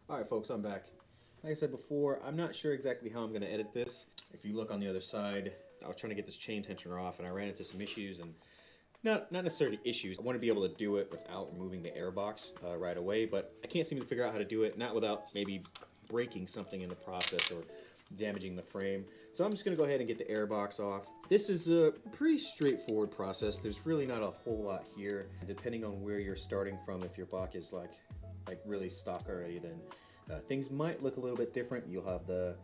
Alright folks, I'm back. Like I said before, I'm not sure exactly how I'm going to edit this. If you look on the other side, I was trying to get this chain tensioner off and I ran into some issues, and not necessarily issues. I want to be able to do it without removing the air box right away, but I can't seem to figure out how to do it, not without maybe breaking something in the process or damaging the frame. So I'm just going to go ahead and get the air box off. This is a pretty straightforward process. There's really not a whole lot here. Depending on where you're starting from, if your block is like really stock already, then things might look a little bit different. You'll have the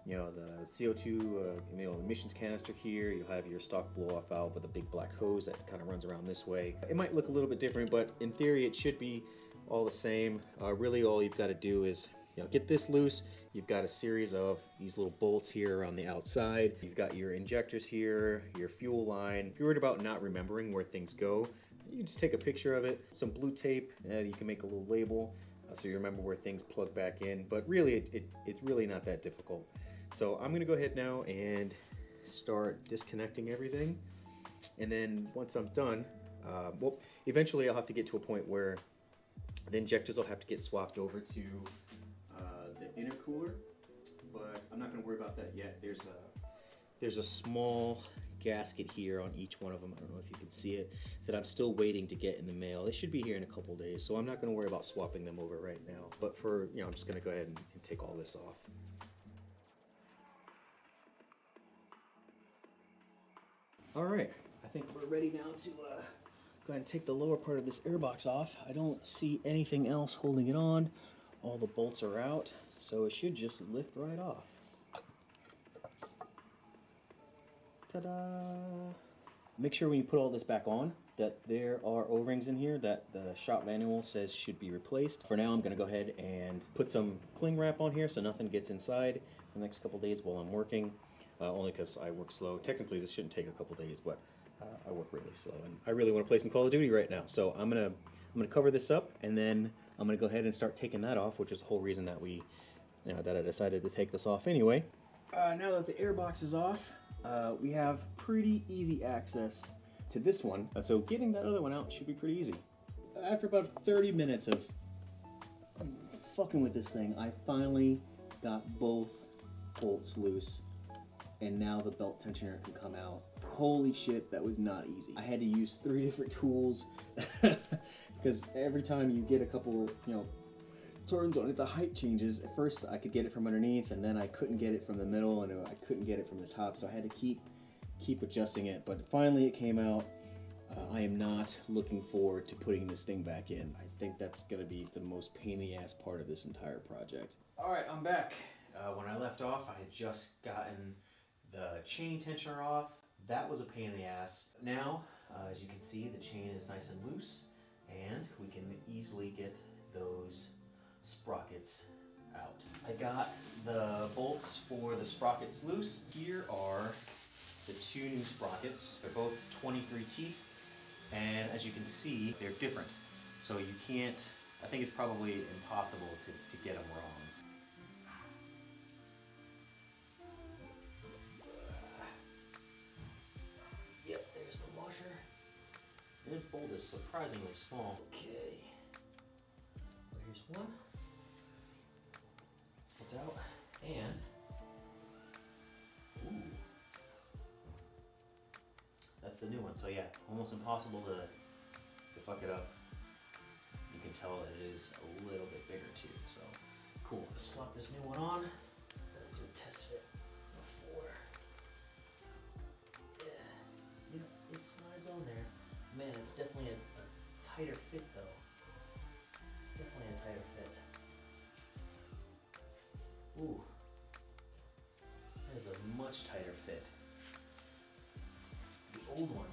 the CO2 emissions canister here. You'll have your stock blow-off valve with a big black hose that kind of runs around this way. It might look a little bit different, but in theory it should be all the same. Really all you've got to do is get this loose. You've got a series of these little bolts here on the outside. You've got your injectors here, your fuel line. If you're worried about not remembering where things go, you can just take a picture of it. Some blue tape, you can make a little label so you remember where things plug back in. But really, it's really not that difficult. So I'm gonna go ahead now and start disconnecting everything. And then once I'm done, well, eventually I'll have to get to a point where the injectors will have to get swapped over to the intercooler, but I'm not going to worry about that yet. There's a small gasket here on each one of them. I don't know if you can see it, that I'm still waiting to get in the mail. They should be here in a couple days, so I'm not going to worry about swapping them over right now. But for, I'm just going to go ahead and take all this off. All right, I think we're ready now to go ahead and take the lower part of this airbox off. I don't see anything else holding it on. All the bolts are out, so it should just lift right off. Ta-da! Make sure when you put all this back on that there are O-rings in here that the shop manual says should be replaced. For now, I'm going to go ahead and put some cling wrap on here so nothing gets inside the next couple days while I'm working. Only because I work slow. Technically, this shouldn't take a couple days, but I work really slow, and I really want to play some Call of Duty right now. So I'm gonna cover this up, and then I'm gonna go ahead and start taking that off, which is the whole reason that that I decided to take this off anyway. Now that the airbox is off, we have pretty easy access to this one. So getting that other one out should be pretty easy. After about 30 minutes of fucking with this thing, I finally got both bolts loose. And now the belt tensioner can come out. Holy shit, that was not easy. I had to use 3 different tools because every time you get a couple, turns on it, the height changes. At first I could get it from underneath, and then I couldn't get it from the middle, and I couldn't get it from the top, so I had to keep adjusting it. But finally it came out. I am not looking forward to putting this thing back in. I think that's gonna be the most pain in the ass part of this entire project. All right, I'm back. When I left off, I had just gotten the chain tensioner off. That was a pain in the ass. Now, as you can see, the chain is nice and loose, and we can easily get those sprockets out. I got the bolts for the sprockets loose. Here are the 2 new sprockets. They're both 23 teeth, and as you can see, they're different. So you can't, I think it's probably impossible to get them wrong. This bolt is surprisingly small. Okay, here's one. It's out, and ooh, that's the new one. So yeah, almost impossible to fuck it up. You can tell it is a little bit bigger too. So cool. Let's slap this new one on. Gotta do a test fit before. Yeah, it slides on there. Man, it's definitely a tighter fit though. Definitely a tighter fit. Ooh. That is a much tighter fit. The old one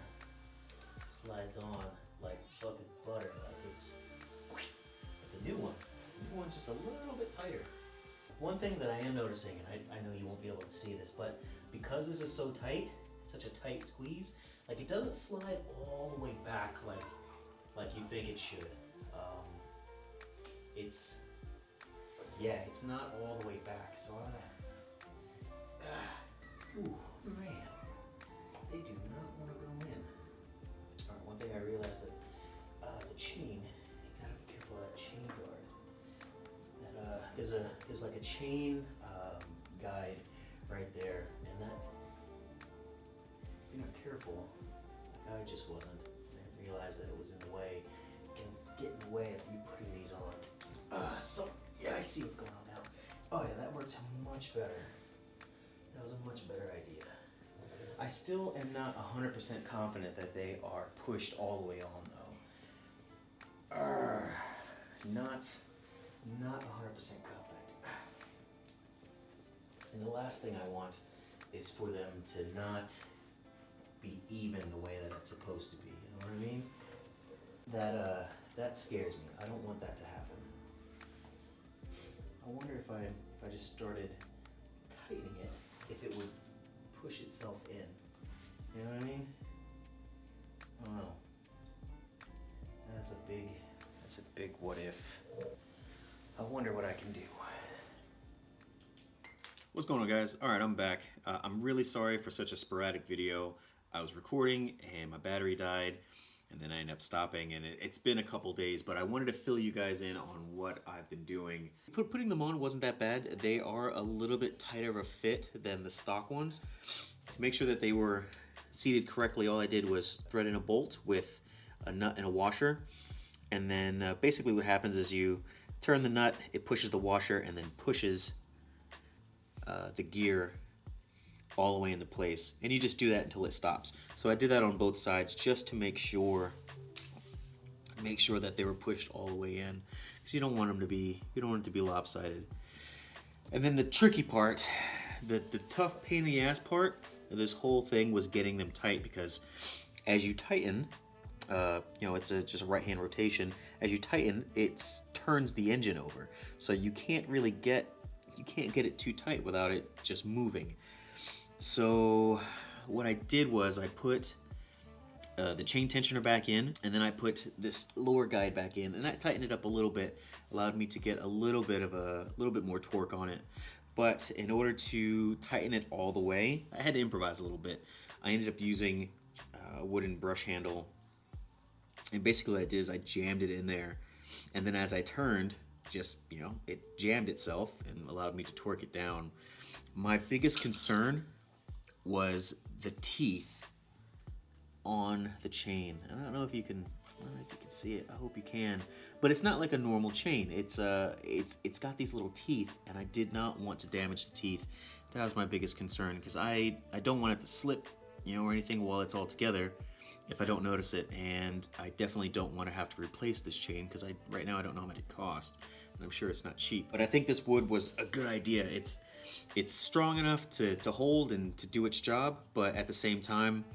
slides on like fucking butter, like it's... But the new one's just a little bit tighter. One thing that I am noticing, and I know you won't be able to see this, but because this is so tight, such a tight squeeze, like it doesn't slide all the way back like you think it should. It's not all the way back, so ooh, man, they do not want to go in. All right, one thing I realized that the chain, you gotta be careful of that chain guard. That there's like a chain guide right there, and that, if you're not careful, the guide just wasn't. I didn't realize that it was in the way. It can get in the way of you putting these on. So yeah, I see what's going on now. Oh yeah, that worked much better. That was a much better idea. I still am not 100% confident that they are pushed all the way on though. Not 100% confident. And the last thing I want is for them to not be even the way that it's supposed to be. You know what I mean? That scares me. I don't want that to happen. I wonder if I just started tightening it, if it would push itself in. You know what I mean? I don't know. That's a big what if. I wonder what I can do. What's going on, guys? All right, I'm back. I'm really sorry for such a sporadic video. I was recording and my battery died, and then I ended up stopping, and it's been a couple days, but I wanted to fill you guys in on what I've been doing. Putting them on wasn't that bad. They are a little bit tighter of a fit than the stock ones. To make sure that they were seated correctly, all I did was thread in a bolt with a nut and a washer, and then basically what happens is you turn the nut, it pushes the washer, and then pushes the gear all the way into place, and you just do that until it stops. So I did that on both sides just to make sure that they were pushed all the way in, because you don't want it to be lopsided. And then the tricky part, the tough pain in the ass part of this whole thing was getting them tight, because as you tighten, it's just a right hand rotation. As you tighten, it turns the engine over, so you can't get it too tight without it just moving. So what I did was I put the chain tensioner back in, and then I put this lower guide back in, and that tightened it up a little bit, allowed me to get a little bit more torque on it. But in order to tighten it all the way, I had to improvise a little bit. I ended up using a wooden brush handle, and basically what I did is I jammed it in there, and then as I turned, it jammed itself and allowed me to torque it down. My biggest concern was the teeth on the chain. I don't know if you can see it. I hope you can. But it's not like a normal chain. It's got these little teeth, and I did not want to damage the teeth. That was my biggest concern, because I don't want it to slip, or anything while it's all together if I don't notice it. And I definitely don't want to have to replace this chain, because right now I don't know how much it costs, and I'm sure it's not cheap. But I think this wood was a good idea. It's strong enough to hold and to do its job, but at the same time,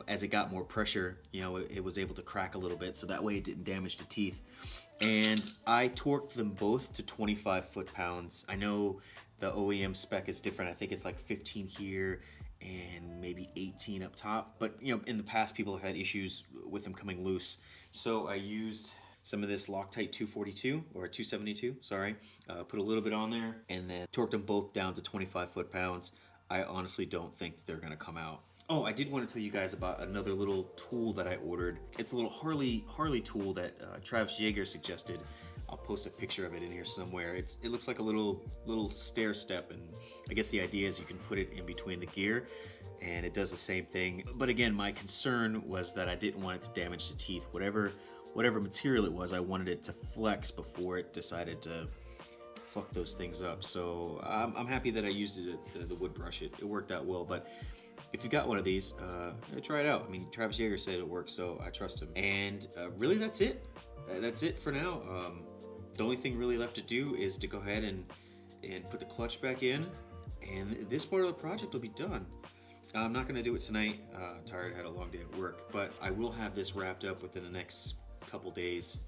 as it got more pressure, it was able to crack a little bit, so that way it didn't damage the teeth. And I torqued them both to 25 foot-pounds. I know the OEM spec is different. I think it's like 15 here and maybe 18 up top. But in the past, people have had issues with them coming loose. So I used some of this Loctite 242 or 272, sorry. Put a little bit on there and then torqued them both down to 25 foot-pounds. I honestly don't think they're gonna come out. Oh, I did want to tell you guys about another little tool that I ordered. It's a little Harley tool that Travis Yeager suggested. I'll post a picture of it in here somewhere. It looks like a little stair step, and I guess the idea is you can put it in between the gear, and it does the same thing. But again, my concern was that I didn't want it to damage the teeth. Whatever material it was, I wanted it to flex before it decided to fuck those things up. So I'm happy that I used the wood brush. It worked out well. But if you got one of these, try it out. I mean, Travis Yeager said it works, so I trust him. And really, that's it. That's it for now. The only thing really left to do is to go ahead and put the clutch back in, and this part of the project will be done. I'm not going to do it tonight. I'm tired, had a long day at work, but I will have this wrapped up within the next couple days.